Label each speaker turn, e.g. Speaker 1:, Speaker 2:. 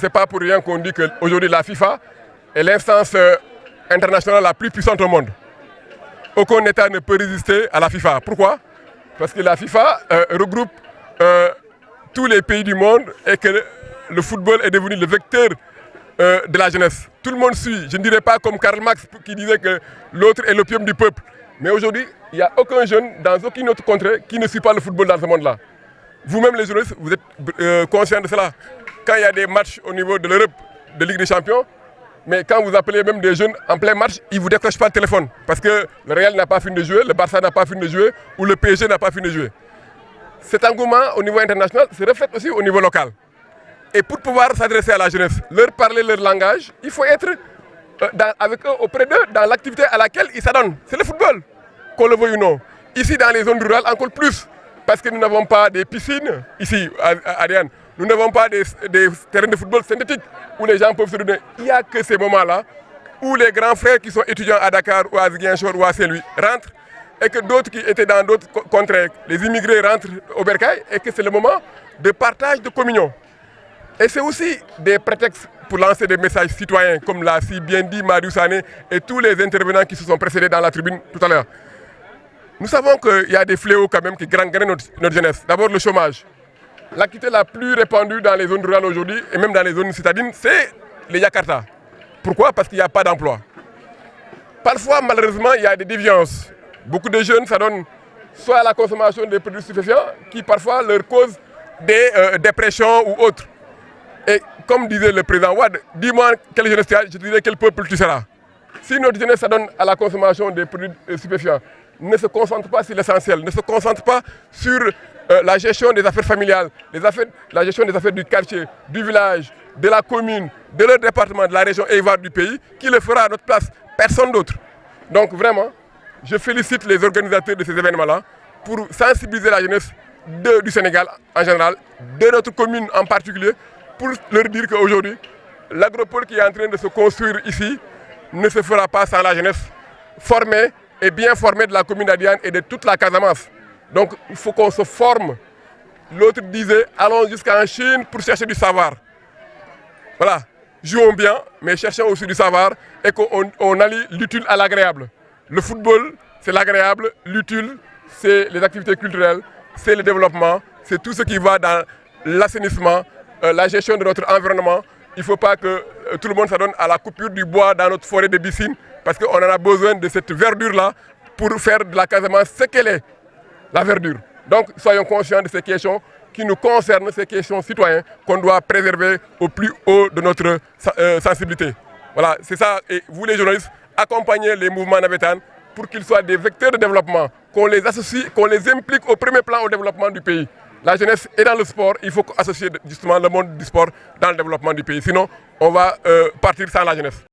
Speaker 1: Ce n'est pas pour rien qu'on dit qu'aujourd'hui la FIFA est l'instance internationale la plus puissante au monde. Aucun État ne peut résister à la FIFA. Pourquoi? Parce que la FIFA regroupe tous les pays du monde et que le football est devenu le vecteur de la jeunesse. Tout le monde suit. Je ne dirais pas comme Karl Marx qui disait que l'autre est l'opium du peuple. Mais aujourd'hui, il n'y a aucun jeune dans aucune autre contrée qui ne suit pas le football dans ce monde-là. Vous-même les journalistes, vous êtes conscients de cela. Quand il y a des matchs au niveau de l'Europe, de Ligue des Champions, mais quand vous appelez même des jeunes en plein match, ils ne vous décrochent pas le téléphone. Parce que le Real n'a pas fini de jouer, le Barça n'a pas fini de jouer, ou le PSG n'a pas fini de jouer. Cet engouement au niveau international se reflète aussi au niveau local. Et pour pouvoir s'adresser à la jeunesse, leur parler leur langage, il faut être avec eux, auprès d'eux, dans l'activité à laquelle ils s'adonnent. C'est le football, qu'on le veuille ou non. Ici, dans les zones rurales, encore plus. Parce que nous n'avons pas des piscines, ici, à Ariane. Nous n'avons pas des terrains de football synthétiques où les gens peuvent se donner. Il n'y a que ces moments-là où les grands frères qui sont étudiants à Dakar ou à Ziguinchor ou à Saint-Louis rentrent et que d'autres qui étaient dans d'autres contrées, les immigrés rentrent au Bercail et que c'est le moment de partage, de communion. Et c'est aussi des prétextes pour lancer des messages citoyens, comme l'a si bien dit Marius Sané et tous les intervenants qui se sont précédés dans la tribune tout à l'heure. Nous savons qu'il y a des fléaux quand même qui gangrènent notre jeunesse. D'abord le chômage. L'activité la plus répandue dans les zones rurales aujourd'hui et même dans les zones citadines, c'est les Yakarta. Pourquoi? Parce qu'il n'y a pas d'emploi. Parfois, malheureusement, il y a des déviances. Beaucoup de jeunes s'adonnent soit à la consommation des produits stupéfiants qui parfois leur causent des dépressions ou autres. Et comme disait le président Wade, dis-moi quelle jeunesse tu as, je te dirai quel peuple tu seras. Si notre jeunesse s'adonne à la consommation des produits stupéfiants, ne se concentre pas sur l'essentiel, ne se concentre pas sur la gestion des affaires familiales, la gestion des affaires du quartier, du village, de la commune, de leur département, de la région et voire du pays, qui le fera à notre place, personne d'autre. Donc vraiment, je félicite les organisateurs de ces événements-là pour sensibiliser la jeunesse du Sénégal en général, de notre commune en particulier, pour leur dire qu'aujourd'hui, l'agropole qui est en train de se construire ici ne se fera pas sans la jeunesse formée et bien formée de la commune d'Adiane et de toute la Casamance. Donc il faut qu'on se forme. L'autre disait, allons jusqu'en Chine pour chercher du savoir. Voilà, jouons bien, mais cherchons aussi du savoir et qu'on allie l'utile à l'agréable. Le football, c'est l'agréable, l'utile, c'est les activités culturelles, c'est le développement, c'est tout ce qui va dans l'assainissement, la gestion de notre environnement. Il ne faut pas que tout le monde s'adonne à la coupure du bois dans notre forêt de piscine, parce qu'on en a besoin de cette verdure-là pour faire de la Casamance ce qu'elle est, la verdure. Donc soyons conscients de ces questions qui nous concernent, ces questions citoyennes qu'on doit préserver au plus haut de notre sensibilité. Voilà, c'est ça. Et vous les journalistes, accompagnez les mouvements navétanes pour qu'ils soient des vecteurs de développement, qu'on les associe, qu'on les implique au premier plan au développement du pays. La jeunesse est dans le sport, il faut associer justement le monde du sport dans le développement du pays. Sinon, on va partir sans la jeunesse.